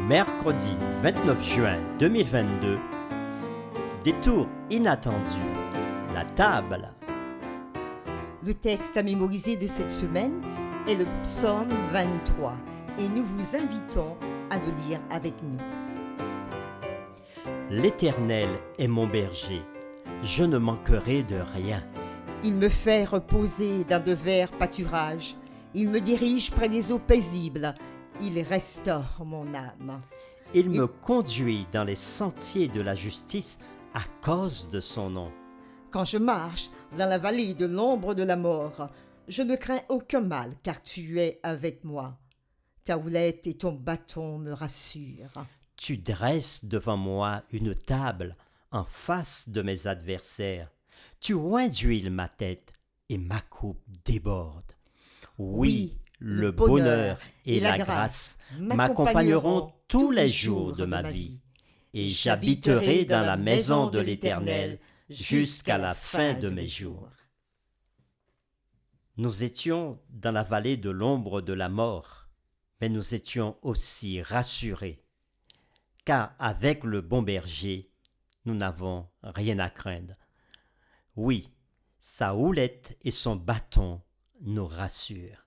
Mercredi 29 juin 2022, détour inattendu, la table. Le texte à mémoriser de cette semaine est le psaume 23 et nous vous invitons à le lire avec nous. L'Éternel est mon berger, je ne manquerai de rien. Il me fait reposer dans de verts pâturages. Il me dirige près des eaux paisibles. Il restaure mon âme. Il me conduit dans les sentiers de la justice à cause de son nom. Quand je marche dans la vallée de l'ombre de la mort, je ne crains aucun mal, car tu es avec moi. Ta houlette et ton bâton me rassurent. Tu dresses devant moi une table en face de mes adversaires. Tu oins d'huile ma tête et ma coupe déborde. Oui, le bonheur et la grâce m'accompagneront tous les jours de ma vie, et j'habiterai dans la maison de l'Éternel jusqu'à la fin de mes jours. Nous étions dans la vallée de l'ombre de la mort, mais nous étions aussi rassurés, car avec le bon berger, nous n'avons rien à craindre. Oui, sa houlette et son bâton nous rassurent.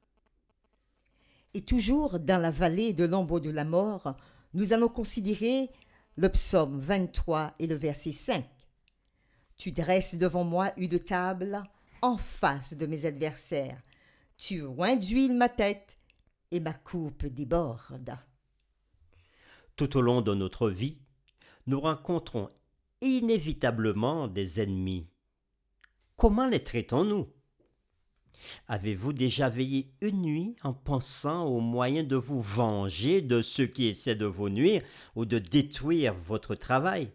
Et toujours dans la vallée de l'ombre de la mort, nous allons considérer le psaume 23 et le verset 5. Tu dresses devant moi une table en face de mes adversaires. Tu oins d'huile ma tête et ma coupe déborde. Tout au long de notre vie, nous rencontrons inévitablement des ennemis. Comment les traitons-nous? Avez-vous déjà veillé une nuit en pensant aux moyens de vous venger de ceux qui essaient de vous nuire ou de détruire votre travail?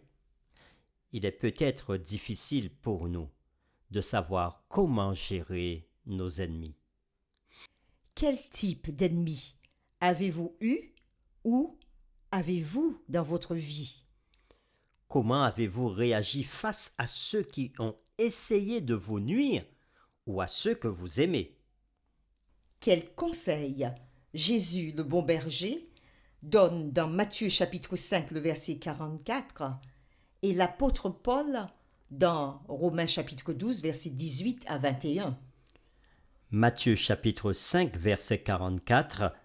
Il est peut-être difficile pour nous de savoir comment gérer nos ennemis. Quel type d'ennemi avez-vous eu ou avez-vous dans votre vie? Comment avez-vous réagi face à ceux qui ont essayé de vous nuire ou à ceux que vous aimez? Quel conseil Jésus, le bon berger, donne dans Matthieu chapitre 5, le verset 44, et l'apôtre Paul dans Romains chapitre 12, verset 18 à 21. Matthieu chapitre 5, verset 44,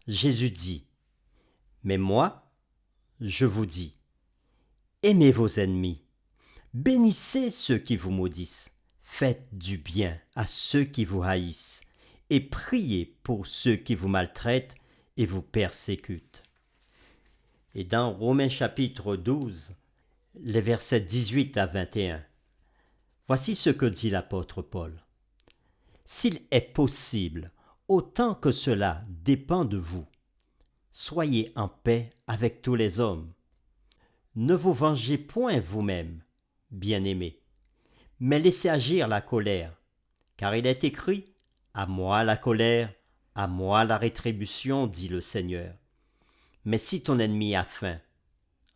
Jésus dit : « Mais moi, je vous dis, aimez vos ennemis, bénissez ceux qui vous maudissent, faites du bien à ceux qui vous haïssent, et priez pour ceux qui vous maltraitent et vous persécutent. » Et dans Romains chapitre 12, les versets 18 à 21, voici ce que dit l'apôtre Paul. « S'il est possible, autant que cela dépend de vous, soyez en paix avec tous les hommes. Ne vous vengez point vous-même, bien-aimés, mais laissez agir la colère, car il est écrit : à moi la colère, à moi la rétribution, dit le Seigneur. Mais si ton ennemi a faim,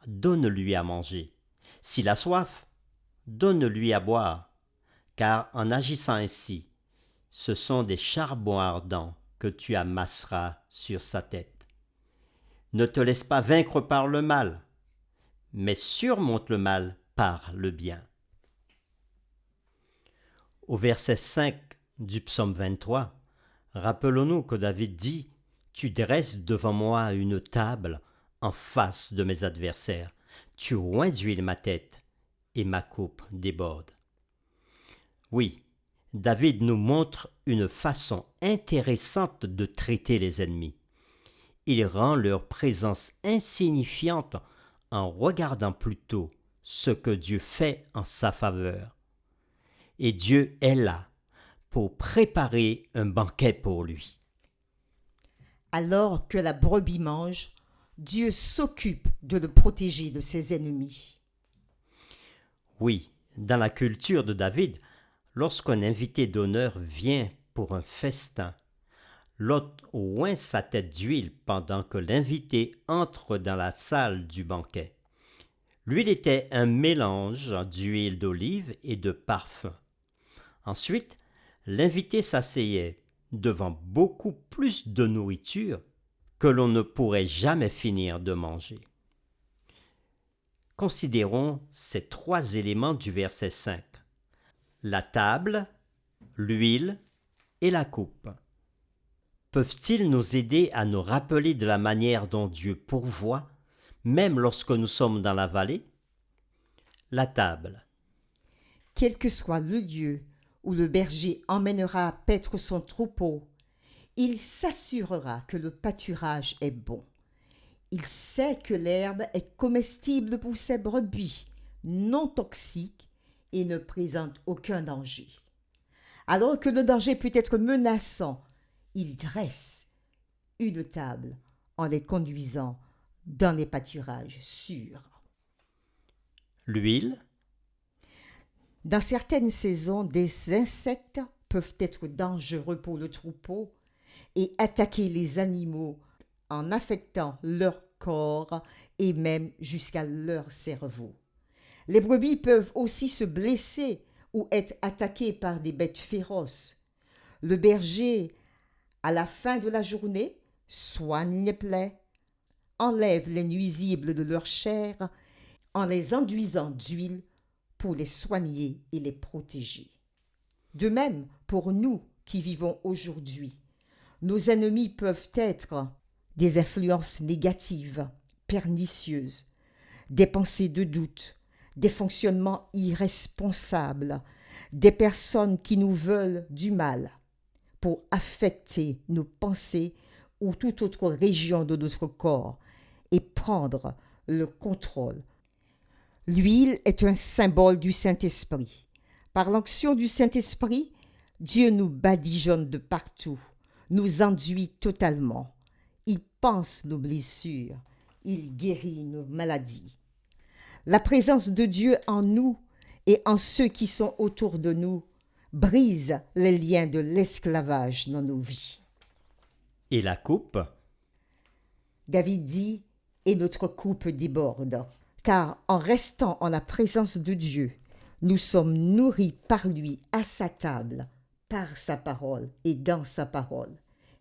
donne-lui à manger. S'il a soif, donne-lui à boire, car en agissant ainsi, ce sont des charbons ardents que tu amasseras sur sa tête. Ne te laisse pas vaincre par le mal, mais surmonte le mal par le bien. » Au verset 5 du psaume 23, rappelons-nous que David dit : « Tu dresses devant moi une table en face de mes adversaires. Tu oins d'huile ma tête et ma coupe déborde. » Oui, David nous montre une façon intéressante de traiter les ennemis. Il rend leur présence insignifiante en regardant plutôt ce que Dieu fait en sa faveur. Et Dieu est là pour préparer un banquet pour lui. Alors que la brebis mange, Dieu s'occupe de le protéger de ses ennemis. Oui, dans la culture de David, lorsqu'un invité d'honneur vient pour un festin, l'hôte oint sa tête d'huile pendant que l'invité entre dans la salle du banquet. L'huile était un mélange d'huile d'olive et de parfum. Ensuite, l'invité s'asseyait devant beaucoup plus de nourriture que l'on ne pourrait jamais finir de manger. Considérons ces 3 éléments du verset 5. La table, l'huile et la coupe. Peuvent-ils nous aider à nous rappeler de la manière dont Dieu pourvoit, même lorsque nous sommes dans la vallée? La table. Quel que soit le lieu où le berger emmènera paître son troupeau, il s'assurera que le pâturage est bon. Il sait que l'herbe est comestible pour ses brebis, non toxique et ne présente aucun danger. Alors que le danger peut être menaçant, il dresse une table en les conduisant dans les pâturages sûrs. L'huile. Dans certaines saisons, des insectes peuvent être dangereux pour le troupeau et attaquer les animaux en affectant leur corps et même jusqu'à leur cerveau. Les brebis peuvent aussi se blesser ou être attaquées par des bêtes féroces. Le berger, à la fin de la journée, soigne les plaies, enlève les nuisibles de leur chair en les enduisant d'huile pour les soigner et les protéger. De même, pour nous qui vivons aujourd'hui, nos ennemis peuvent être des influences négatives, pernicieuses, des pensées de doute, des fonctionnements irresponsables, des personnes qui nous veulent du mal pour affecter nos pensées ou toute autre région de notre corps et prendre le contrôle. L'huile est un symbole du Saint-Esprit. Par l'onction du Saint-Esprit, Dieu nous badigeonne de partout, nous enduit totalement. Il panse nos blessures, il guérit nos maladies. La présence de Dieu en nous et en ceux qui sont autour de nous brise les liens de l'esclavage dans nos vies. Et la coupe? David dit « Et notre coupe déborde », car en restant en la présence de Dieu, nous sommes nourris par lui à sa table, par sa parole et dans sa parole.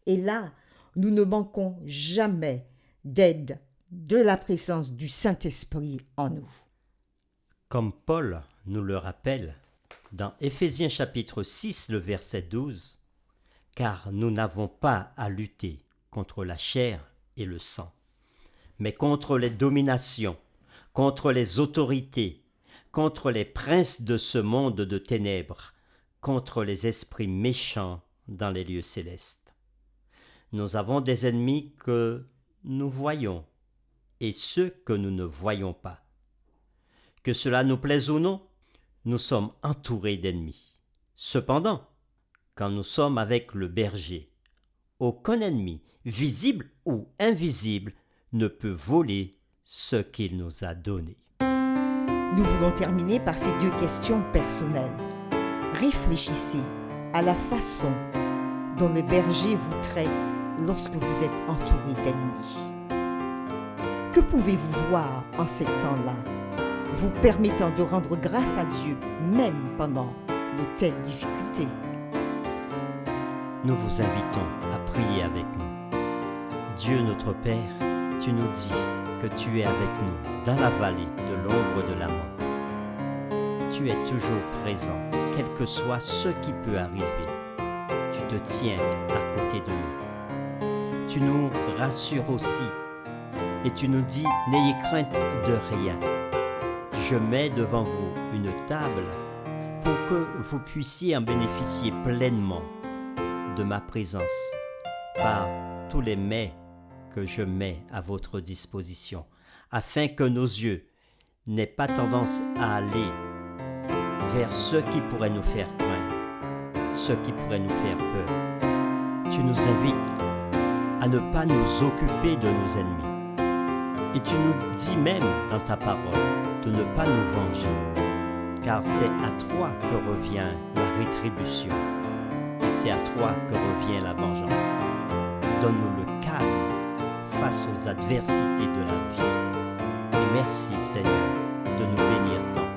Et là, nous ne manquons jamais d'aide de la présence du Saint-Esprit en nous. Comme Paul nous le rappelle dans Éphésiens chapitre 6, le verset 12, « Car nous n'avons pas à lutter contre la chair et le sang, mais contre les dominations, contre les autorités, contre les princes de ce monde de ténèbres, contre les esprits méchants dans les lieux célestes. » Nous avons des ennemis que nous voyons et ceux que nous ne voyons pas. Que cela nous plaise ou non, nous sommes entourés d'ennemis. Cependant, quand nous sommes avec le berger, aucun ennemi, visible ou invisible, ne peut voler ce qu'il nous a donné. Nous voulons terminer par ces 2 questions personnelles. Réfléchissez à la façon dont le berger vous traite lorsque vous êtes entouré d'ennemis. Que pouvez-vous voir en ces temps-là, vous permettant de rendre grâce à Dieu même pendant de telles difficultés? Nous vous invitons à prier avec nous. Dieu notre Père, tu nous dis que tu es avec nous dans la vallée de l'ombre de la mort. Tu es toujours présent, quel que soit ce qui peut arriver. Tu te tiens à côté de nous. Tu nous rassures aussi et tu nous dis « N'ayez crainte de rien. Je mets devant vous une table pour que vous puissiez en bénéficier pleinement de ma présence par tous les mets que je mets à votre disposition, afin que nos yeux n'aient pas tendance à aller vers ce qui pourrait nous faire craindre, ce qui pourrait nous faire peur. Tu nous invites à ne pas nous occuper de nos ennemis. Et tu nous dis même dans ta parole de ne pas nous venger, car c'est à toi que revient la rétribution, et c'est à toi que revient la vengeance. Donne-nous le calme face aux adversités de la vie. Et merci Seigneur de nous bénir tant.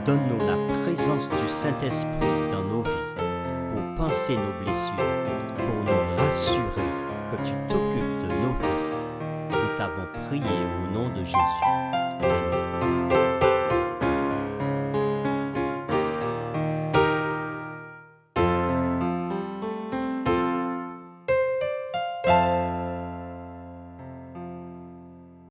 Donne-nous la présence du Saint-Esprit dans nos vies pour penser nos blessures, pour nous rassurer que tu t'occupes de nos vies prier au nom de Jésus.